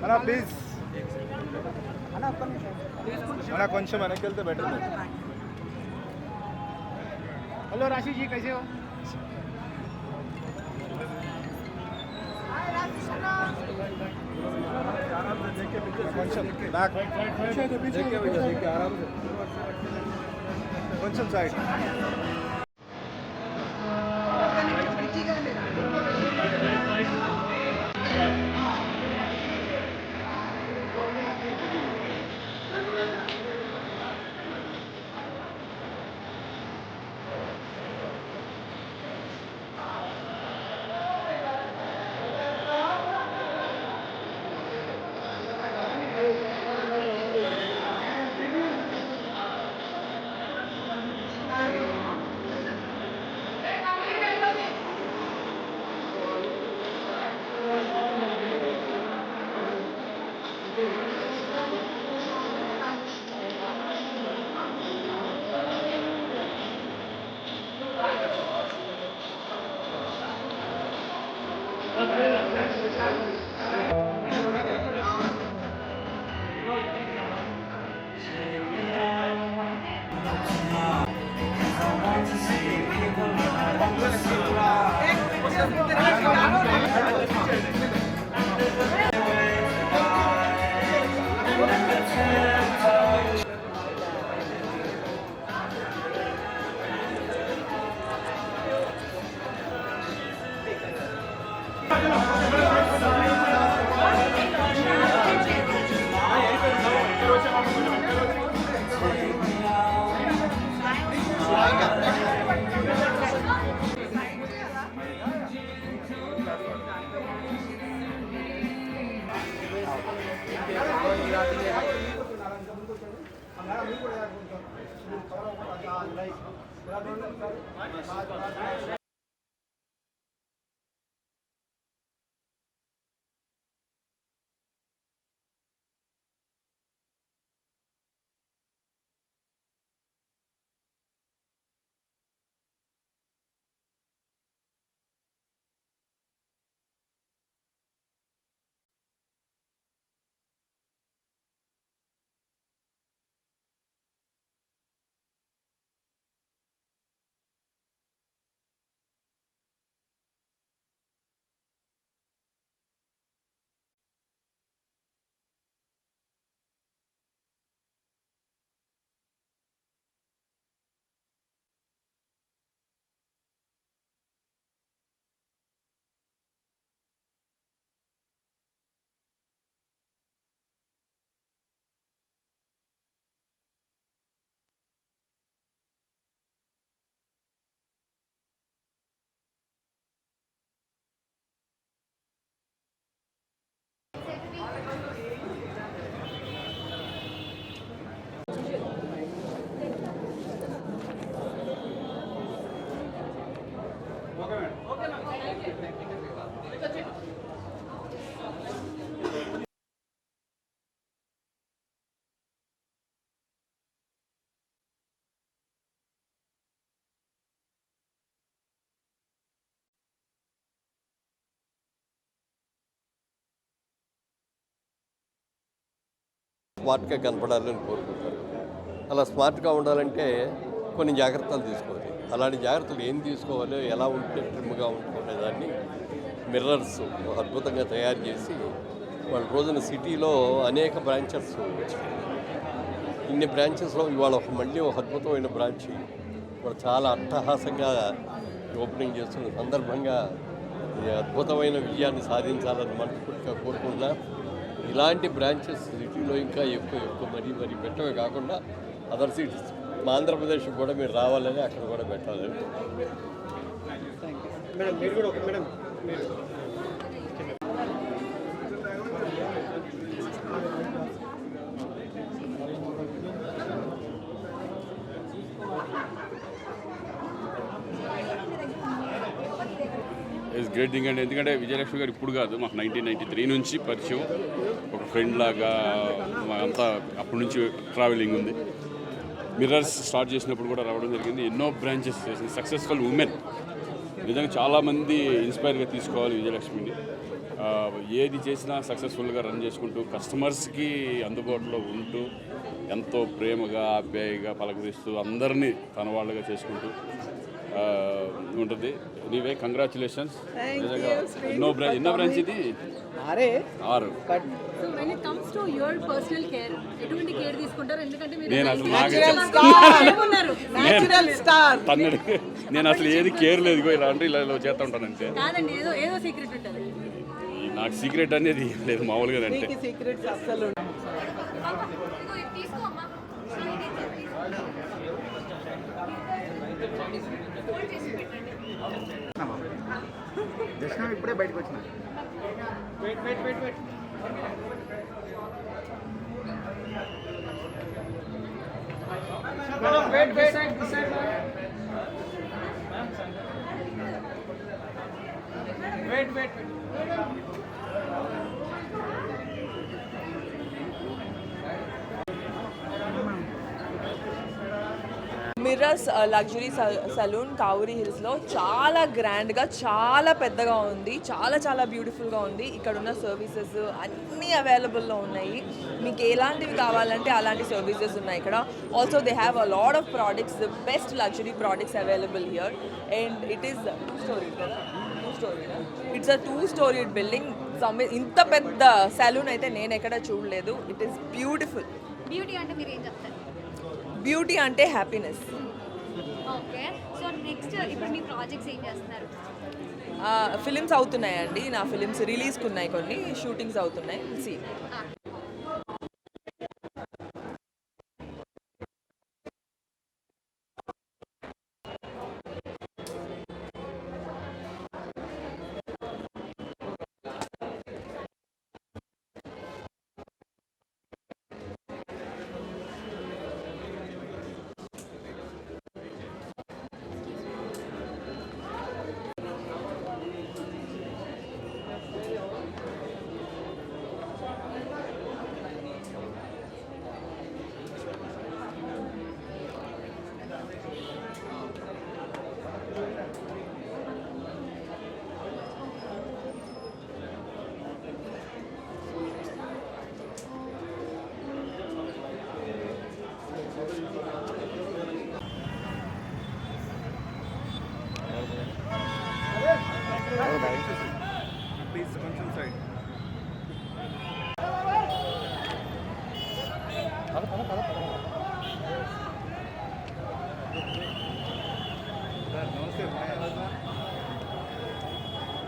అన్నా ప్లీజ్ అన్నా కొంచెం వెనక్కి వెళ్తే బెటర్. హలో రాశి జీ कैसे हो? కొంచెం కొంచెం సైడ్. స్మార్ట్గా కనపడాలని కోరుకుంటారు. అలా స్మార్ట్గా ఉండాలంటే కొన్ని జాగ్రత్తలు తీసుకోవాలి. అలాంటి జాగ్రత్తలు ఏం తీసుకోవాలో, ఎలా ఉంటే ట్రిమ్గా ఉంటునే దాన్ని మిర్రర్స్ అద్భుతంగా తయారు చేసి వాళ్ళ రోజున సిటీలో అనేక బ్రాంచెస్ వచ్చాయి. ఇన్ని బ్రాంచెస్లో ఇవాళ మళ్ళీ ఒక అద్భుతమైన బ్రాంచ్ వాళ్ళు చాలా అట్టహాసంగా ఓపెనింగ్ చేస్తున్న సందర్భంగా అద్భుతమైన విజయాన్ని సాధించాలని మనస్ఫూర్తిగా కోరుకుంటున్నా. ఇలాంటి బ్రాంచెస్ సిటీలో ఇంకా ఎక్కువ మరీ పెట్టడమే కాకుండా అదర్ సిటీస్ మా ఆంధ్రప్రదేశ్ కూడా మీరు రావాలని అక్కడ కూడా పెట్టాలని. ఇట్స్ గ్రేట్ థింగ్ అండి. ఎందుకంటే విజయలక్ష్మి గారు ఇప్పుడు కాదు, మాకు 1993 నుంచి పరిచయం, ఒక ఫ్రెండ్ లాగా అంతా అప్పటి నుంచి ట్రావెలింగ్ ఉంది. మిర్రర్స్ స్టార్ట్ చేసినప్పుడు కూడా రావడం జరిగింది. ఎన్నో బ్రాంచెస్ చేసింది. సక్సెస్ఫుల్ ఉమెన్, నిజంగా చాలామంది ఇన్స్పైర్గా తీసుకోవాలి విజయలక్ష్మిని. ఏది చేసినా సక్సెస్ఫుల్గా రన్ చేసుకుంటూ కస్టమర్స్కి అందుబాటులో ఉంటూ ఎంతో ప్రేమగా ఆప్యాయంగా పలకరిస్తూ అందరినీ తన వాళ్ళగా చేసుకుంటూ ఉంటుంది. నీవే కంగ్రాచులేషన్స్. నిజంగా ఎన్నో బ్రాంచ్ ఇది 6. So when it comes to your personal care, ఎటువంటి కేర్ తీసుకుంటారు? ఎందుకంటే మీరు నేను అసలు నేను అసలు ఏది కేర్ లేదు, ఇలా అంటే ఇలా చేస్తూ ఉంటాను అంతే. కాదండి, ఏదో సీక్రెట్ ఉంటుంది. నాకు సీక్రెట్ అనేది లేదు, మామూలుగా అంటే. ఇప్పుడే బయటకు వచ్చిన. మిర్రర్స్ లగ్జరీ సలూన్ కావూరి హిల్స్లో చాలా గ్రాండ్గా, చాలా పెద్దగా ఉంది, చాలా బ్యూటిఫుల్గా ఉంది. ఇక్కడ ఉన్న సర్వీసెస్ అన్నీ అవైలబుల్లో ఉన్నాయి. మీకు ఎలాంటివి కావాలంటే అలాంటి సర్వీసెస్ ఉన్నాయి ఇక్కడ. Also they have a lot of products, the best luxury products available here. And it is 2-story. It's a 2-storied building. ఇంత పెద్ద సలూన్ అయితే నేను ఎక్కడ చూడలేదు. It is beautiful. బ్యూటీ అంటే మీరు ఏం చెప్తారు? బ్యూటీ అంటే హ్యాపీనెస్. ఓకే, సో నెక్స్ట్ ఇప్పుడు మీ ప్రాజెక్ట్స్ ఏం చేస్తున్నారు? ఫిలిమ్స్ అవుతున్నాయండి. నా ఫిలిమ్స్ రిలీజ్కి ఉన్నాయి, కొన్ని షూటింగ్స్ అవుతున్నాయి. సి ప్లీజ్ కొంచెం సైడ్. నమస్తే.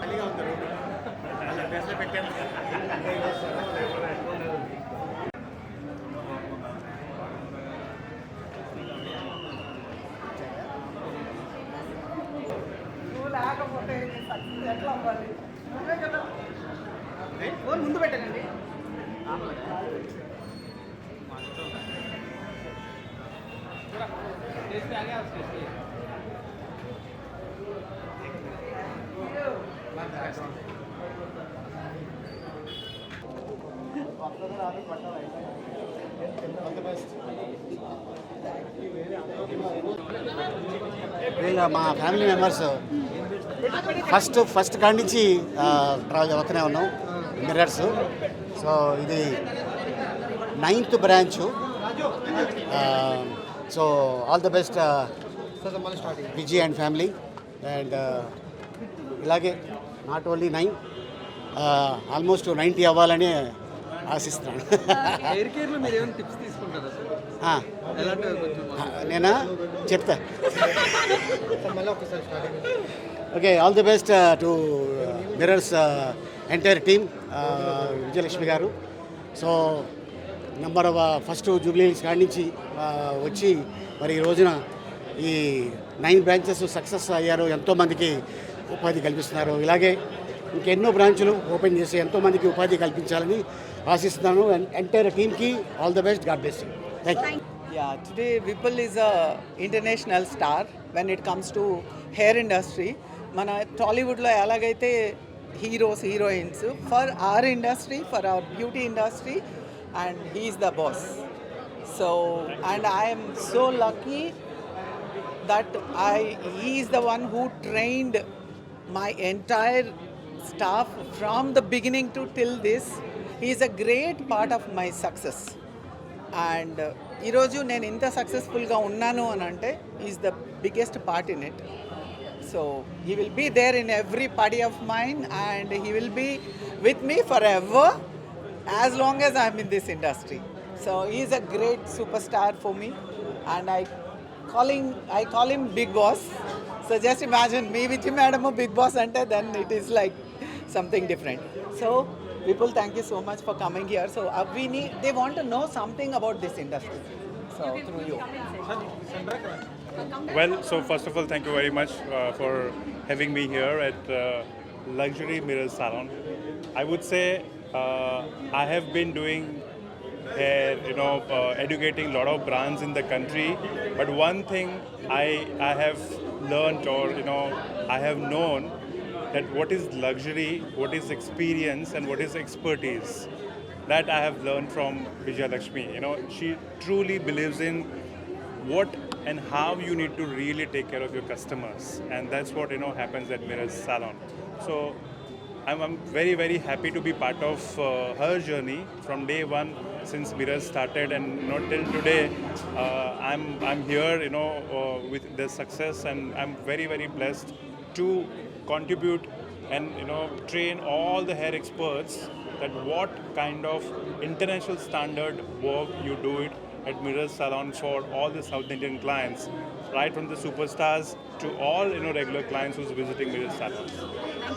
ఖాళీగా ఉంది రోడ్డు. అడ్రస్లో పెట్టాను. ముందు పెట్టండి. మా ఫ్యామిలీ మెంబర్స్ ఫస్ట్ కాడి నుంచి ట్రావెల్ అవుతూనే ఉన్నాం మిర్రర్స్. సో ఇది 9th branch. So all the best Vijay and family. And ఇలాగే నాట్ ఓన్లీ 9, ఆల్మోస్ట్ 90 అవ్వాలని ఆశిస్తున్నాను. నేనా చెప్తా. Okay, all the best to mirrors entire team, Vijayalakshmi గారు. So number first Jubilee Hills కాడి నుంచి వచ్చి మరి ఈ రోజున ఈ 9 బ్రాంచెస్ సక్సెస్ అయ్యారు. ఎంతోమందికి ఉపాధి కల్పిస్తున్నారు. ఇలాగే ఇంకెన్నో బ్రాంచులు ఓపెన్ చేసి ఎంతోమందికి ఉపాధి కల్పించాలని ఆశిస్తున్నాను. ఎంటైర్ టీమ్కి all the best. God bless you. Thank you. Yeah, today Vipul is a international star when it comes to hair industry. Mana Tollywood lo elagaithe heroes, heroines for our industry, for our beauty industry, and he is the boss. So, and I am so lucky that he is the one who trained my entire staff from the beginning to till this. He is a great part of my success. And ఈరోజు నేను ఇంత సక్సెస్ఫుల్గా ఉన్నాను అని అంటే is the biggest part in it. So he will be there in every party of mind and he will be with me forever as long as I'm in this industry. So he is a great superstar for me and I call him Big Boss. So just imagine me with him, madam, Big Boss, and then it is like something different. So people, thank you so much for coming here. So they want to know something about this industry. So through you. Well, so first of all, thank you very much for having me here at Luxury Mirror Salon. I would say I have been doing hair, educating a lot of brands in the country. But one thing I have learned, or I have known, that what is luxury, what is experience, and what is expertise. That I have learned from Vijaya Lakshmi. She truly believes in what and how you need to really take care of your customers, and that's what happens at Mirror's Salon. So I'm very, very happy to be part of her journey from day one since Mirror started, and till today I'm here with the success, and I'm very, very blessed to contribute and train all the hair experts that what kind of international standard work you do it at Mirror Salon for all the South Indian clients, right from the superstars to all regular clients who's visiting Mirror Salon. Thank you